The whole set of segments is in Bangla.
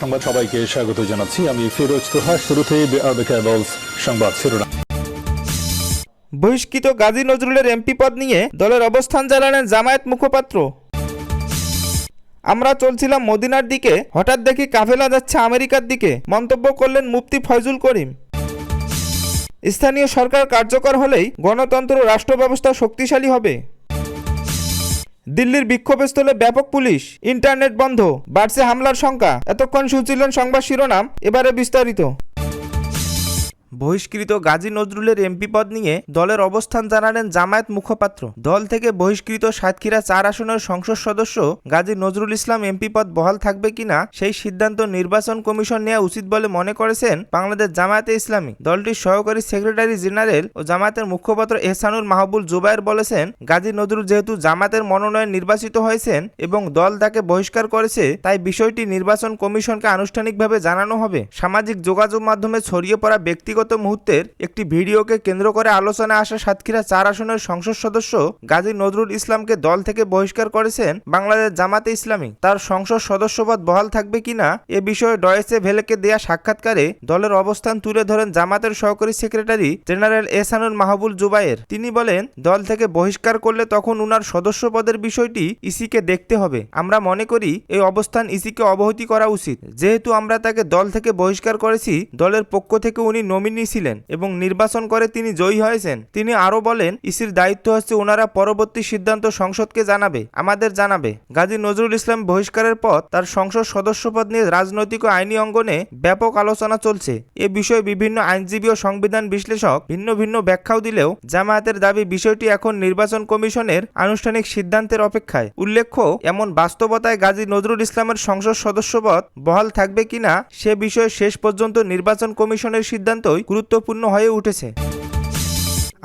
সংবাদ সবাইকে স্বাগত জানাচ্ছি। আমি ফিরোজ তোহা। শুরুতেই সংবাদ শিরোনাম। বহিষ্কৃত গাজী নজরুলের এমপি পদ নিয়ে দলের অবস্থান জানালেন জামায়াত মুখপাত্র। আমরা চলছিলাম মদিনার দিকে, হঠাৎ দেখি কাফেলা যাচ্ছে আমেরিকার দিকে, মন্তব্য করলেন মুফতি ফয়জুল করিম। স্থানীয় সরকার কার্যকর হলেই গণতন্ত্র ও রাষ্ট্র ব্যবস্থা শক্তিশালী হবে। দিল্লির বিক্ষোভস্থলে ব্যাপক পুলিশ, ইন্টারনেট বন্ধ, বাড়ছে হামলার শঙ্কা। এতক্ষণ শুনছিলেন সংবাদ শিরোনাম, এবারে বিস্তারিত। বহিষ্কৃত গাজী নজরুলের এমপি পদ নিয়ে দলের অবস্থান জানালেন জামায়াত মুখপাত্র। দল থেকে বহিষ্কৃত সাতক্ষীরা 4 আসনের সংসদ সদস্য গাজী নজরুল ইসলাম এমপি পদ বহাল থাকবে কিনা সেই সিদ্ধান্ত নির্বাচন কমিশন নেওয়া উচিত বলে মনে করেছেন বাংলাদেশ জামায়াতে ইসলামী। দলটির সহকারী সেক্রেটারি জেনারেল ও জামায়াতের মুখপাত্র এহসানুল মাহবুব জুবায়ের বলেছেন, গাজী নজরুল যেহেতু জামায়াতের মনোনয়ন নির্বাচিত হয়েছেন এবং দল তাকে বহিষ্কার করেছে, তাই বিষয়টি নির্বাচন কমিশনকে আনুষ্ঠানিকভাবে জানানো হবে। সামাজিক যোগাযোগ মাধ্যমে ছড়িয়ে পড়া ব্যক্তিগত মুহূর্তের একটি ভিডিওকে কেন্দ্র করে আলোচনা আসা সাতক্ষীরা 4 আসনের সংসদ সদস্য গাজী নজরুল ইসলামকে দল থেকে বহিষ্কার করেছেন বাংলাদেশ জামাতে ইসলামী। তার সংসদ সদস্যপদ বহাল থাকবে কিনা এ বিষয়ে ডয়েচে ভেলেকে দেয়া সাক্ষাৎকারে দলের অবস্থান তুলে ধরেন জামাতের সহকারী সেক্রেটারি জেনারেল এহসানুল মাহবুব জুবায়ের। তিনি বলেন, দল থেকে বহিষ্কার করলে তখন উনার সদস্য পদের বিষয়টি ইসিকে দেখতে হবে। আমরা মনে করি এই অবস্থান ইসিকে অবহিত করা উচিত। যেহেতু আমরা তাকে দল থেকে বহিষ্কার করেছি, দলের পক্ষ থেকে উনি নমিনি ছিলেন এবং নির্বাচন করে তিনি জয়ী হয়েছেন। তিনি আরো বলেন, ইসির দায়িত্ব হচ্ছে ওনারা পরবর্তী সিদ্ধান্ত সংসদকে জানাবে, আমাদের জানাবে। গাজী নজরুল ইসলাম বহিষ্কারের পর তার সংসদ সদস্যপদ নিয়ে রাজনৈতিক ও আইনি অঙ্গনে ব্যাপক আলোচনা চলছে। এ বিষয়ে বিভিন্ন আইনজীবী ও সংবিধান বিশ্লেষক ভিন্ন ভিন্ন ব্যাখ্যাও দিলেও জামায়াতের দাবি বিষয়টি এখন নির্বাচন কমিশনের আনুষ্ঠানিক সিদ্ধান্তের অপেক্ষায়। উল্লেখ্য, এমন বাস্তবতায় গাজী নজরুল ইসলামের সংসদ সদস্যপদ বহাল থাকবে কিনা সে বিষয়ে শেষ পর্যন্ত নির্বাচন কমিশনের সিদ্ধান্তই গুরুত্বপূর্ণ হয়ে উঠেছে।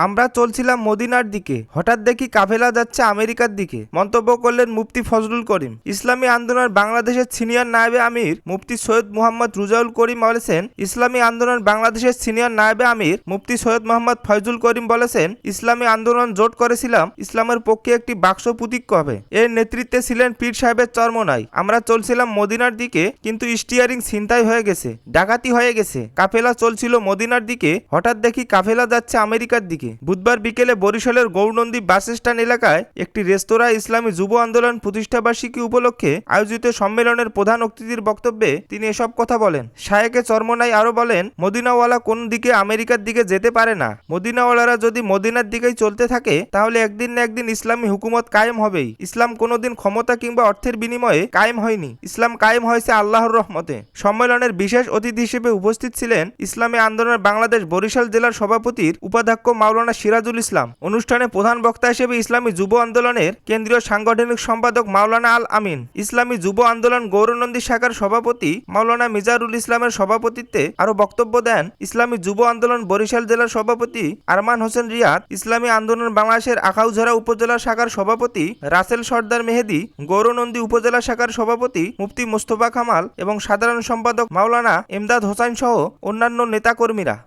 আমরা চলছিলাম মদিনার দিকে, হঠাৎ দেখি কাফেলা যাচ্ছে আমেরিকার দিকে, মন্তব্য করলেন মুফতি ফজলুল করিম। ইসলামী আন্দোলন বাংলাদেশের সিনিয়র নায়েবে আমির মুফতি সৈয়দ মোহাম্মদ রুজাউল করিম বলেছেন, ইসলামী আন্দোলন বাংলাদেশের সিনিয়র নায়েবে আমির মুফতি সৈয়দ মোহাম্মদ ফয়জুল করিম বলেছেন, ইসলামী আন্দোলন জোট করেছিলাম ইসলামের পক্ষে একটি বাক্স প্রতীক্ষ হবে। এর নেতৃত্বে ছিলেন পীর সাহেবের চরমনাই। আমরা চলছিলাম মদিনার দিকে, কিন্তু স্টিয়ারিং ছিনতাই হয়ে গেছে, ডাকাতি হয়ে গেছে। কাফেলা চলছিল মদিনার দিকে, হঠাৎ দেখি কাফেলা যাচ্ছে আমেরিকার দিকে। বুধবার বিকেলে বরিশালের গৌরনন্দী বাস স্ট্যান্ড এলাকায় একটি রেস্তোরাঁ ইসলামী যুব আন্দোলন প্রতিষ্ঠাবার্ষিকী উপলক্ষে আয়োজিত সম্মেলনের প্রধান অতিথির বক্তব্যে তিনি এসব কথা বলেন। শায়েকে চরমনাই আরো বলেন, মদিনাওয়ালা কোন দিকে আমেরিকার দিকে যেতে পারে না। মদিনাওয়ালারা যদি মদিনার দিকেই চলতে থাকে, তাহলে একদিন না একদিন ইসলামী হুকুমত কায়েম হবেই। ইসলাম কোনোদিন ক্ষমতা কিংবা অর্থের বিনিময়ে কায়েম হয়নি, ইসলাম কায়েম হয়েছে আল্লাহর রহমতে। সম্মেলনের বিশেষ অতিথি হিসেবে উপস্থিত ছিলেন ইসলামী আন্দোলন বাংলাদেশ বরিশাল জেলার সভাপতির উপাধ্যক্ষ মাওলানা সিরাজুল ইসলাম। অনুষ্ঠানে প্রধান বক্তা হিসেবে ইসলামী যুব আন্দোলনের কেন্দ্রীয় সাংগঠনিক সম্পাদক মাওলানা আল আমিন, ইসলামী যুব আন্দোলন গৌরনন্দী শাখার সভাপতি মাওলানা মিজারুল ইসলামের সভাপতিত্বে আরো বক্তব্য দেন ইসলামী যুব আন্দোলন বরিশাল জেলার সভাপতি আরমান হোসেন রিয়াদ, ইসলামী আন্দোলন বাংলাদেশের আখাউঝরা উপজেলা শাখার সভাপতি রাসেল সর্দার মেহেদি, গৌরনন্দী উপজেলা শাখার সভাপতি মুফতি মোস্তফা কামাল এবং সাধারণ সম্পাদক মাওলানা এমদাদ হোসেন সহ অন্যান্য নেতাকর্মীরা।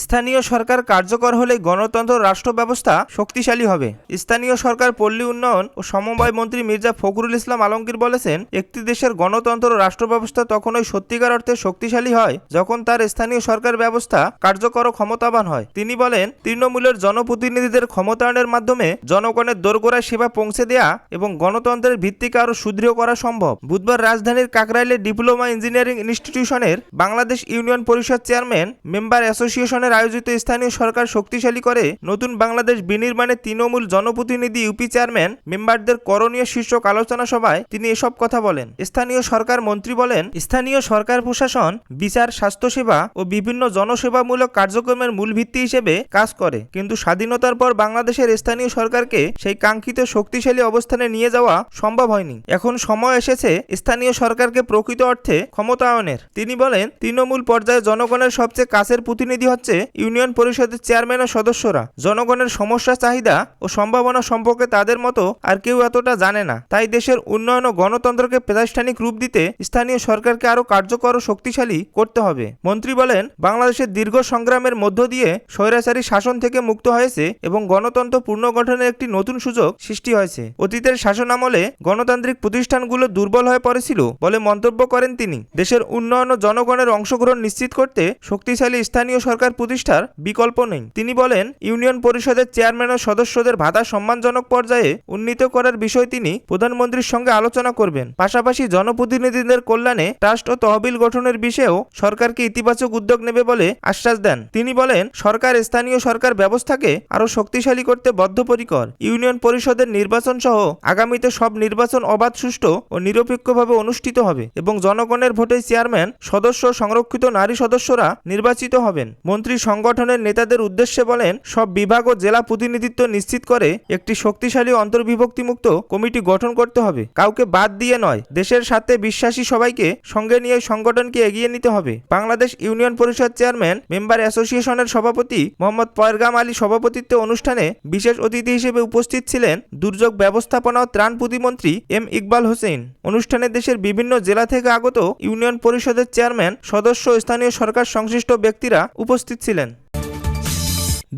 স্থানীয় সরকার কার্যকর হলে গণতন্ত্র রাষ্ট্র ব্যবস্থা শক্তিশালী হবে। স্থানীয় সরকার পল্লী উন্নয়ন ও সমবায় মন্ত্রী মির্জা ফখরুল ইসলাম আলমগীর বলেছেন, একটি দেশের গণতন্ত্র রাষ্ট্র ব্যবস্থা তখনই সত্যিকার অর্থে শক্তিশালী হয় যখন তার স্থানীয় সরকার ব্যবস্থা কার্যকর ও ক্ষমতাবান হয়। তিনি বলেন, তৃণমূলের জনপ্রতিনিধিদের ক্ষমতায়নের মাধ্যমে জনগণের দোরগোড়ায় সেবা পৌঁছে দেয়া এবং গণতন্ত্রের ভিত্তিকে আরো সুদৃঢ় করা সম্ভব। বুধবার রাজধানীর কাকরাইলে ডিপ্লোমা ইঞ্জিনিয়ারিং ইনস্টিটিউশনের বাংলাদেশ ইউনিয়ন পরিষদ চেয়ারম্যান মেম্বার অ্যাসোসিয়েশন আয়োজিত স্থানীয় সরকার শক্তিশালী করে নতুন বাংলাদেশ বিনির্মাণে তৃণমূল জনপ্রতিনিধি ইউপি চেয়ারম্যান মেম্বারদের করণীয় শীর্ষক আলোচনা সভায় তিনি এসব কথা বলেন। স্থানীয় সরকার মন্ত্রী বলেন, স্থানীয় সরকার প্রশাসন বিচার, স্বাস্থ্যসেবা ও বিভিন্ন জনসেবামূলক কার্যক্রমের মূল ভিত্তি হিসেবে কাজ করে, কিন্তু স্বাধীনতার পর বাংলাদেশের স্থানীয় সরকারকে সেই কাঙ্ক্ষিত শক্তিশালী অবস্থানে নিয়ে যাওয়া সম্ভব হয়নি। এখন সময় এসেছে স্থানীয় সরকারকে প্রকৃত অর্থে ক্ষমতায়নের। তিনি বলেন, তৃণমূল পর্যায়ে জনগণের সবচেয়ে কাছের প্রতিনিধি হচ্ছে হচ্ছে ইউনিয়ন পরিষদের চেয়ারম্যান ও সদস্যরা। জনগণের সমস্যা, চাহিদা ও সম্ভাবনা সম্পর্কে তাদের মতো আর কেউ এতটা জানে না। তাই দেশের উন্নয়ন ও গণতন্ত্রকে প্রাতিষ্ঠানিক রূপ দিতে স্থানীয় সরকারকে আরো কার্যকর ও শক্তিশালী করতে হবে। মন্ত্রী বলেন, বাংলাদেশের দীর্ঘ সংগ্রামের মধ্য দিয়ে স্বৈরাচারী শাসন থেকে মুক্ত হয়েছে এবং গণতন্ত্র পুনর্গঠনের একটি নতুন সুযোগ সৃষ্টি হয়েছে। অতীতের শাসনামলে গণতান্ত্রিক প্রতিষ্ঠানগুলো দুর্বল হয়ে পড়েছিল বলে মন্তব্য করেন তিনি। দেশের উন্নয়ন ও জনগণের অংশগ্রহণ নিশ্চিত করতে শক্তিশালী স্থানীয় সরকার প্রতিষ্ঠার বিকল্প নেই। তিনি বলেন, ইউনিয়ন পরিষদের চেয়ারম্যান ও সদস্যদের ভাতা সম্মানজনক পর্যায়ে উন্নীত করার বিষয়ে তিনি প্রধানমন্ত্রীর সঙ্গে আলোচনা করবেন। পাশাপাশি জনপ্রতিনিধিদের কল্যাণে ট্রাস্ট ও তহবিল গঠনের বিষয়েও সরকারকে ইতিবাচক উদ্যোগ নেবে বলে আশ্বাস দেন। তিনি বলেন, সরকার স্থানীয় সরকার ব্যবস্থাকে আরও শক্তিশালী করতে বদ্ধপরিকর। ইউনিয়ন পরিষদের নির্বাচন সহ আগামীতে সব নির্বাচন অবাধ, সুষ্ঠু ও নিরপেক্ষভাবে অনুষ্ঠিত হবে এবং জনগণের ভোটে চেয়ারম্যান, সদস্য, সংরক্ষিত নারী সদস্যরা নির্বাচিত হবেন। মন্ত্রী সংগঠনের নেতাদের উদ্দেশ্যে বলেন, সব বিভাগ ও জেলা প্রতিনিধিত্ব নিশ্চিত করে একটি শক্তিশালী অন্তর্বিভক্তিমুক্ত কমিটি গঠন করতে হবে। কাউকে বাদ দিয়ে নয়। দেশের স্বার্থে বিশ্বাসী সবাইকে সঙ্গে নিয়ে সংগঠনকে এগিয়ে নিতে হবে। বাংলাদেশ ইউনিয়ন পরিষদ চেয়ারম্যান মেম্বার অ্যাসোসিয়েশনের সভাপতি মোহাম্মদ পয়রগাম আলী সভাপতিত্বে অনুষ্ঠানে বিশেষ অতিথি হিসেবে উপস্থিত ছিলেন দুর্যোগ ব্যবস্থাপনা ও ত্রাণ প্রতিমন্ত্রী এম ইকবাল হোসেন। অনুষ্ঠানে দেশের বিভিন্ন জেলা থেকে আগত ইউনিয়ন পরিষদের চেয়ারম্যান, সদস্য, স্থানীয় সরকার সংশ্লিষ্ট ব্যক্তিরা উপস্থিত ছিলেন।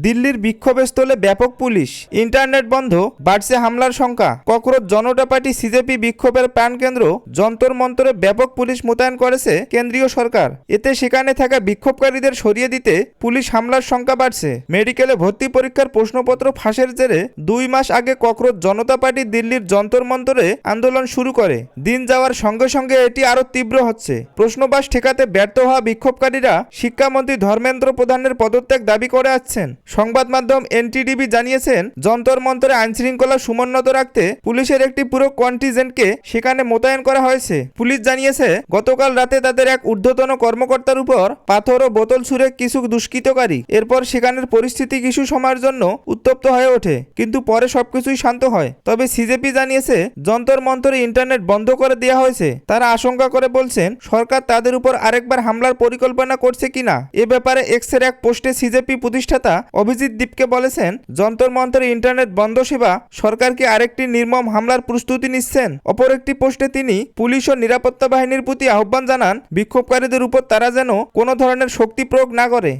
দিল্লির বিক্ষোভস্থলে ব্যাপক পুলিশ, ইন্টারনেট বন্ধ, বাড়ছে হামলার সংখ্যা। ককরোচ জনতা পার্টি সিজেপি বিক্ষোভের প্রাণকেন্দ্র যন্তর মন্তরে ব্যাপক পুলিশ মোতায়েন করেছে কেন্দ্রীয় সরকার। এতে সেখানে থাকা বিক্ষোভকারীদের সরিয়ে দিতে পুলিশ হামলার সংখ্যা বাড়ছে। মেডিকেলে ভর্তি পরীক্ষার প্রশ্নপত্র ফাঁসের জেরে 2 মাস আগে ককরোচ জনতা পার্টি দিল্লির যন্তর মন্তরে আন্দোলন শুরু করে। দিন যাওয়ার সঙ্গে সঙ্গে এটি আরো তীব্র হচ্ছে। প্রশ্নবাস ঠেকাতে ব্যর্থ হওয়া বিক্ষোভকারীরা শিক্ষামন্ত্রী ধর্মেন্দ্র প্রধানের পদত্যাগ দাবি করে আসছেন। সংবাদ মাধ্যম এনটিডিবি জানিয়েছেন, যন্তর মন্তরে আইনশৃঙ্খলা সমুন্নত রাখতে পুলিশের একটি পুরো কন্টিনজেন্টকে সেখানে মোতায়েন করা হয়েছে। পুলিশ জানিয়েছে, গতকাল রাতে তাদের এক ঊর্ধ্বতন কর্মকর্তার উপর পাথর ও বোতল ছুঁড়ে কিছু দুষ্কৃতকারী। এরপর সেখানের পরিস্থিতি কিছু সময়ের জন্য উত্তপ্ত হয়ে ওঠে, কিন্তু পরে সবকিছুই শান্ত হয়। তবে সিজেপি জানিয়েছে, যন্তর মন্তরে ইন্টারনেট বন্ধ করে দেওয়া হয়েছে। তারা আশঙ্কা করে বলছেন, সরকার তাদের উপর আরেকবার হামলার পরিকল্পনা করছে কিনা। এ ব্যাপারে এক্সের এক পোস্টে সিজেপি প্রতিষ্ঠাতা অভিজিৎ দীপকে বলেছেন, যন্তর মন্তরে ইন্টারনেট বন্ধ সেবা সরকারকে আরেকটি নির্মম হামলার প্রস্তুতি নিচ্ছেন। অপর একটি পোস্টে তিনি পুলিশ ও নিরাপত্তা বাহিনীর প্রতি আহ্বান জানান, বিক্ষোভকারীদের উপর তারা যেন কোনো ধরনের শক্তি প্রয়োগ না করে।